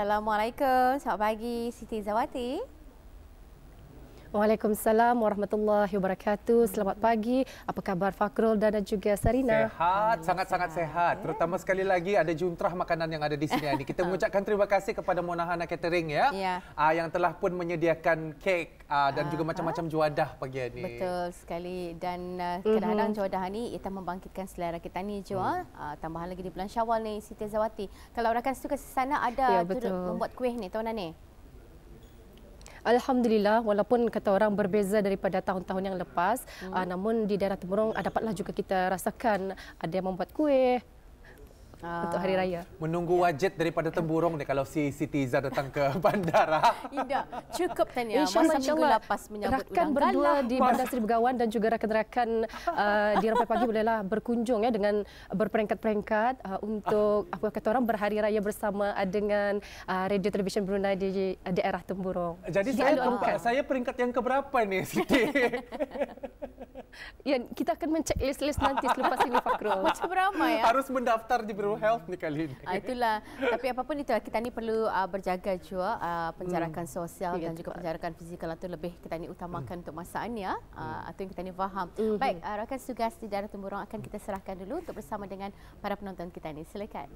Assalamualaikum, selamat pagi Siti Zawati. Waalaikumsalam warahmatullahi wabarakatuh. Selamat pagi. Apa khabar Fakrul dan juga Sarina? Sehat, sangat-sangat sehat. Terutama sekali lagi ada juntrah makanan yang ada di sini. Kita mengucapkan terima kasih kepada Monahana Catering yang telah pun menyediakan kek dan juga macam-macam juadah pagi ini. Betul sekali. Dan kadang-kadang juadah ni kita membangkitkan selera kita ni juga. Tambahan lagi di bulan Syawal ni Siti Zawati. Kalau rakan suka di sana ada membuat kuih ni tahunan ni. Alhamdulillah, walaupun kata orang berbeza daripada tahun-tahun yang lepas, namun di daerah Temburong dapatlah juga kita rasakan ada yang membuat kuih untuk hari raya. Menunggu wajib daripada Temburong ni kalau si Siti Izzah datang ke bandara. Tidak, cukup Tania. Masa minggu lepas menyambut rakan berdua di Bandar Seri Begawan dan juga rakan-rakan di Rampai Pagi bolehlah berkunjung dengan berperingkat-peringkat untuk apa kata orang berhari raya bersama dengan Radio Television Brunei di daerah Temburong. Jadi saya peringkat yang keberapa ni Siti? Ya, kita akan mencek list nanti selepas ini Fakrul. Macam ramai Harus mendaftar di Biro Health ni kali ini. Itulah. Tapi apapun itu kita ni perlu berjaga juga penjarakan sosial dan juga penjarakan fizikal itu lebih kita ni utamakan untuk masa ini atau yang kita ni faham. Baik, rakan tugas di daerah Temburong akan kita serahkan dulu untuk bersama dengan para penonton kita ni. Silakan.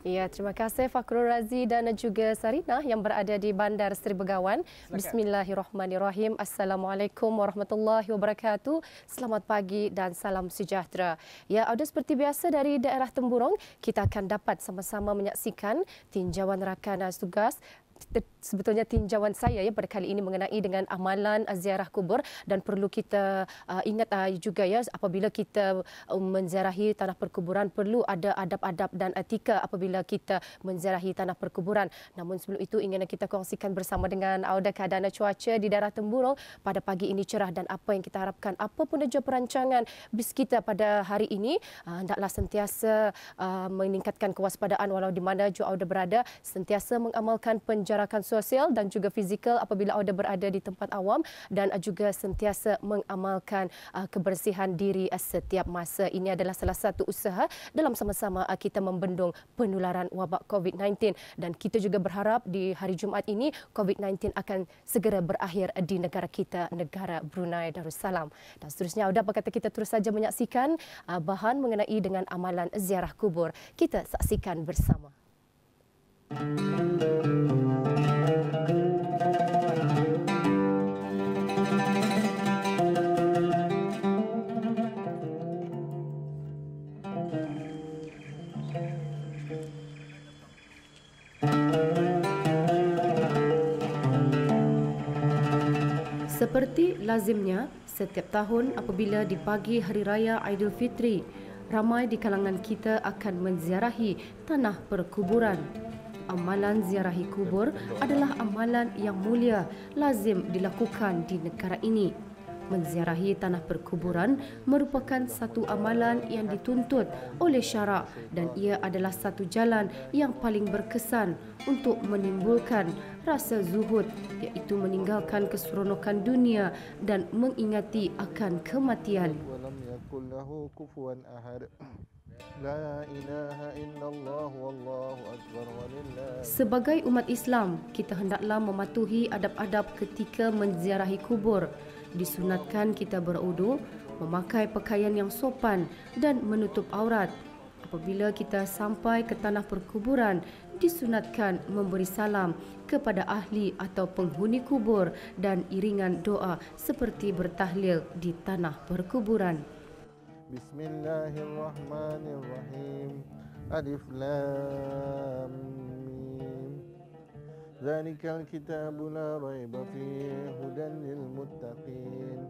Ya, terima kasih Fakrul Razi dan juga Sarina yang berada di Bandar Seri Begawan. Bismillahirrahmanirrahim. Assalamualaikum warahmatullahi wabarakatuh. Selamat pagi dan salam sejahtera. Ya, audio seperti biasa dari daerah Temburong, kita akan dapat sama-sama menyaksikan tinjauan rakan tugas. Sebetulnya tinjauan saya pada kali ini mengenai dengan amalan ziarah kubur dan perlu kita ingat juga apabila kita menziarahi tanah perkuburan perlu ada adab-adab dan etika apabila kita menziarahi tanah perkuburan. Namun sebelum itu ingin kita kongsikan bersama dengan audio keadaan cuaca di daerah Temburong pada pagi ini cerah dan apa yang kita harapkan apapun saja perancangan bis kita pada hari ini hendaklah sentiasa meningkatkan kewaspadaan walau di mana juga audio berada, sentiasa mengamalkan penjarakan sosial dan juga fizikal apabila anda berada di tempat awam dan juga sentiasa mengamalkan kebersihan diri setiap masa. Ini adalah salah satu usaha dalam sama-sama kita membendung penularan wabak COVID-19 dan kita juga berharap di hari Jumaat ini COVID-19 akan segera berakhir di negara kita, negara Brunei Darussalam. Dan seterusnya, apa kata kita terus saja menyaksikan bahan mengenai dengan amalan ziarah kubur. Kita saksikan bersama. Seperti lazimnya, setiap tahun apabila di pagi Hari Raya Aidilfitri, ramai di kalangan kita akan menziarahi tanah perkuburan. Amalan ziarahi kubur adalah amalan yang mulia, lazim dilakukan di negara ini. Menziarahi tanah perkuburan merupakan satu amalan yang dituntut oleh syarak dan ia adalah satu jalan yang paling berkesan untuk menimbulkan rasa zuhud iaitu meninggalkan keseronokan dunia dan mengingati akan kematian. Sebagai umat Islam, kita hendaklah mematuhi adab-adab ketika menziarahi kubur. Disunatkan kita berudu, memakai pakaian yang sopan dan menutup aurat. Apabila kita sampai ke tanah perkuburan, disunatkan memberi salam kepada ahli atau penghuni kubur dan iringan doa seperti bertahlil di tanah perkuburan. Bismillahirrahmanirrahim. Alif Lam Mim. Zalikal kitabu la raiba fihi hudan lil muttaqin.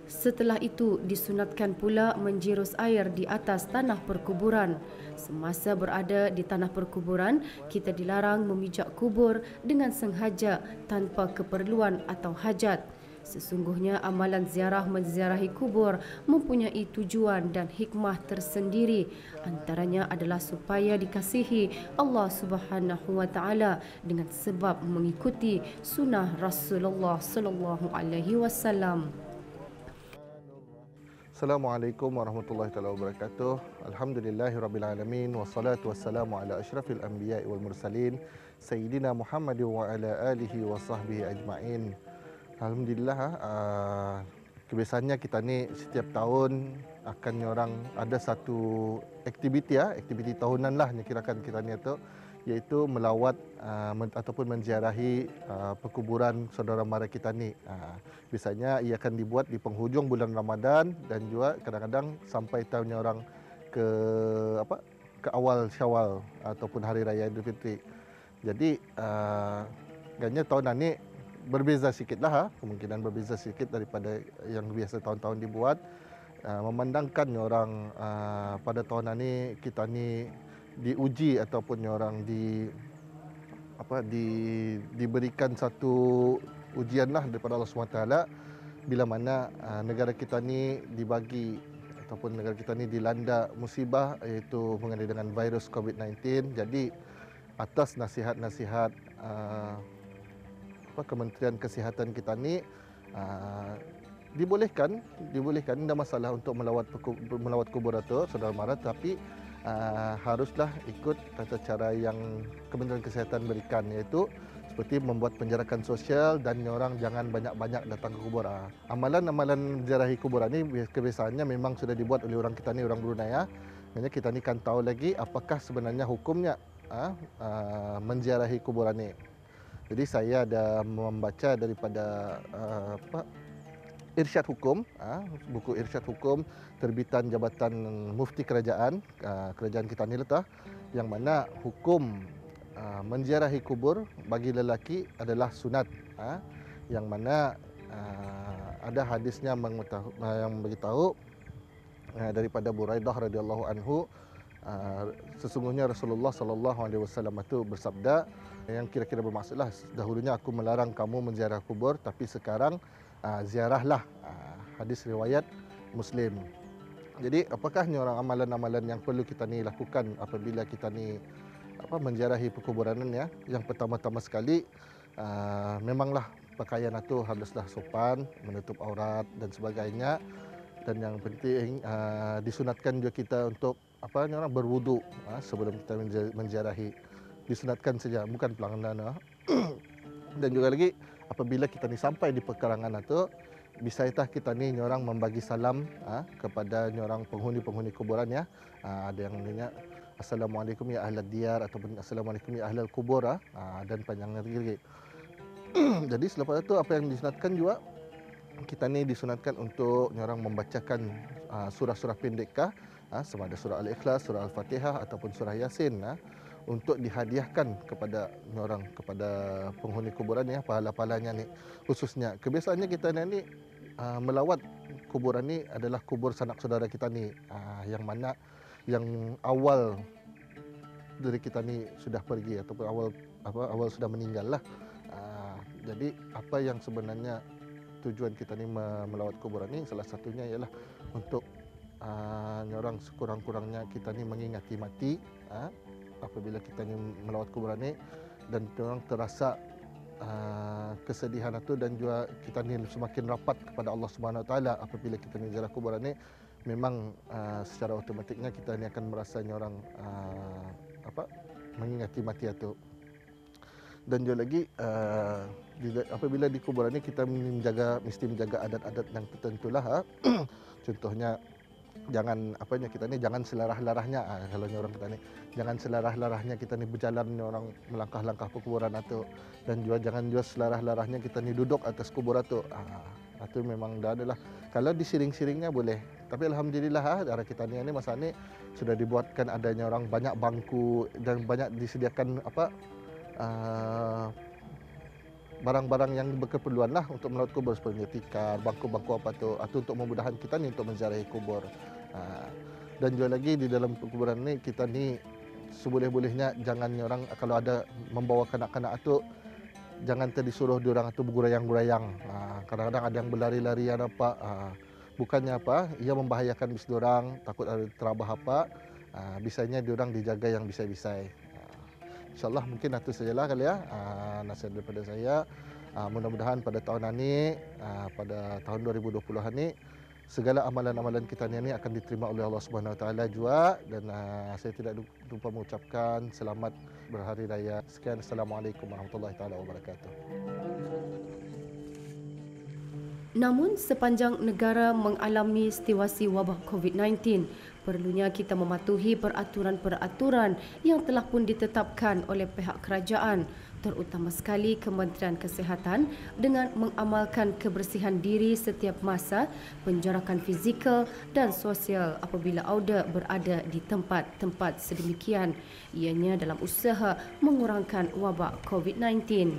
Setelah itu disunatkan pula menjirus air di atas tanah perkuburan. Semasa berada di tanah perkuburan, kita dilarang memijak kubur dengan sengaja tanpa keperluan atau hajat. Sesungguhnya amalan ziarah menziarahi kubur mempunyai tujuan dan hikmah tersendiri. Antaranya adalah supaya dikasihi Allah Subhanahu wa taala dengan sebab mengikuti sunnah Rasulullah sallallahu alaihi wasallam. Assalamualaikum warahmatullahi wabarakatuh. Alhamdulillahirabbil alamin wassalatu wassalamu ala asyrafil anbiya'i wal mursalin sayyidina Muhammad wa ala alihi wa sahbihi ajma'in. Alhamdulillah, kebiasaannya kita ni setiap tahun akan orang ada satu aktiviti aktiviti tahunan lah yang kirakan kita ni itu, iaitu melawat ataupun menziarahi perkuburan saudara mara kita ni. Biasanya ia akan dibuat di penghujung bulan Ramadan dan juga kadang-kadang sampai tahunnya orang ke awal Syawal ataupun hari raya Idul Fitri. Jadi agaknya tahun ini berbeza sikitlah, kemungkinan berbeza sedikit daripada yang biasa tahun-tahun dibuat. Memandangkan orang pada tahun ini kita ni diuji ataupun orang diberikan satu ujianlah daripada Allah SWT, bila mana negara kita ni dibagi ataupun negara kita ni dilanda musibah, iaitu mengenai dengan virus COVID-19. Jadi atas nasihat-nasihat Kementerian Kesihatan kita ni, dibolehkan tidak masalah untuk melawat kubur atau saudara mara, tapi haruslah ikut tata cara yang Kementerian Kesihatan berikan, iaitu seperti membuat penjarakan sosial dan orang jangan banyak-banyak datang ke kubur. Amalan-amalan ziarahi kuburan ini kebiasaannya memang sudah dibuat oleh orang kita ni, orang Brunei. Hanya kita ni kan tahu lagi apakah sebenarnya hukumnya menziarahi kuburan ini. Jadi saya ada membaca daripada Irsyad Hukum, buku Irsyad Hukum terbitan Jabatan Mufti Kerajaan kita ni letah, yang mana hukum menziarahi kubur bagi lelaki adalah sunat, yang mana ada hadisnya yang beritahu daripada Buraidah radhiyallahu anhu, sesungguhnya Rasulullah sallallahu alaihi wasallam itu bersabda, yang kira-kira bermaksudlah, dahulunya aku melarang kamu menziarah kubur, tapi sekarang ziarahlah. Hadis riwayat Muslim. Jadi apakah ni orang amalan-amalan yang perlu kita ni lakukan apabila kita ni menziarahi perkuburan ni? Yang pertama-tama sekali, memanglah pakaian itu haruslah sopan, menutup aurat dan sebagainya. Dan yang penting disunatkan juga kita untuk berwudu sebelum kita menziarahi. Disunatkan saja, bukan pelanggaran. Dan juga lagi apabila kita ni sampai di pekarangan itu, bisaitah kita ni orang membagi salam kepada orang penghuni-penghuni kuburan ya. Ada yang namanya Assalamualaikum ya ahlad diyar ataupun Assalamualaikum ya ahlal kubur, dan panjang lagi. Jadi selepas itu apa yang disunatkan juga, kita ni disunatkan untuk orang membacakan surah-surah pendekkah, sama ada surah Al-Ikhlas, surah Al-Fatihah ataupun surah Yasin, untuk dihadiahkan kepada orang, kepada penghuni kuburan ya, pahala-pahalanya ni. Khususnya kebiasaannya kita ni melawat kuburan ni adalah kubur sanak saudara kita ni, yang mana yang awal dari kita ni sudah pergi ataupun awal sudah meninggal lah. Jadi apa yang sebenarnya tujuan kita ni melawat kuburan ni, salah satunya ialah untuk orang sekurang-kurangnya kita ni mengingati mati apabila kita ni melawat kuburan ni, dan orang terasa kesedihan itu, dan juga kita ni semakin rapat kepada Allah Subhanahu Wa Taala apabila kita ni ziarah kuburan ni. Memang secara automatiknya kita ni akan merasa orang mengingati mati itu. Dan juga lagi apabila di kuburan ni kita mesti menjaga adat-adat yang tertentulah. Contohnya jangan kita ni jangan selarah-larahnya, kalau orang kita ni jangan selarah-larahnya kita ni berjalan orang melangkah-langkah ke kuburan itu, dan juga jangan juga selarah-larahnya kita ni duduk atas kubur itu. Itu memang dah adalah, kalau disiring-siringnya boleh, tapi alhamdulillah darah kita ni masa ni sudah dibuatkan adanya orang banyak bangku dan banyak disediakan barang-barang yang berkeperluan lah untuk melawat kubur, seperti tikar, bangku-bangku atau untuk memudahkan kita ni untuk menziarahi kubur. Dan juga lagi di dalam kuburan ni kita ni seboleh-bolehnya jangan orang kalau ada membawa kanak-kanak itu, jangan disuruh diorang itu bergurayang-gurayang. Kadang-kadang ada yang berlari-larian bukannya ia membahayakan bis diorang, takut ada terabah bisanya diorang dijaga yang bisai-bisai. InsyaAllah mungkin itu sajalah kali ya nasihat daripada saya. Mudah-mudahan pada tahun ini, pada tahun 2020 ini, segala amalan-amalan kita ni akan diterima oleh Allah Subhanahu Wa Taala juga. Dan saya tidak lupa mengucapkan selamat berhari raya. Sekian, Assalamualaikum warahmatullahi taala wabarakatuh. Namun sepanjang negara mengalami situasi wabak COVID-19, perlunya kita mematuhi peraturan-peraturan yang telah pun ditetapkan oleh pihak kerajaan, terutama sekali Kementerian Kesihatan dengan mengamalkan kebersihan diri setiap masa, penjarakan fizikal dan sosial apabila auda berada di tempat-tempat sedemikian, ianya dalam usaha mengurangkan wabak COVID-19.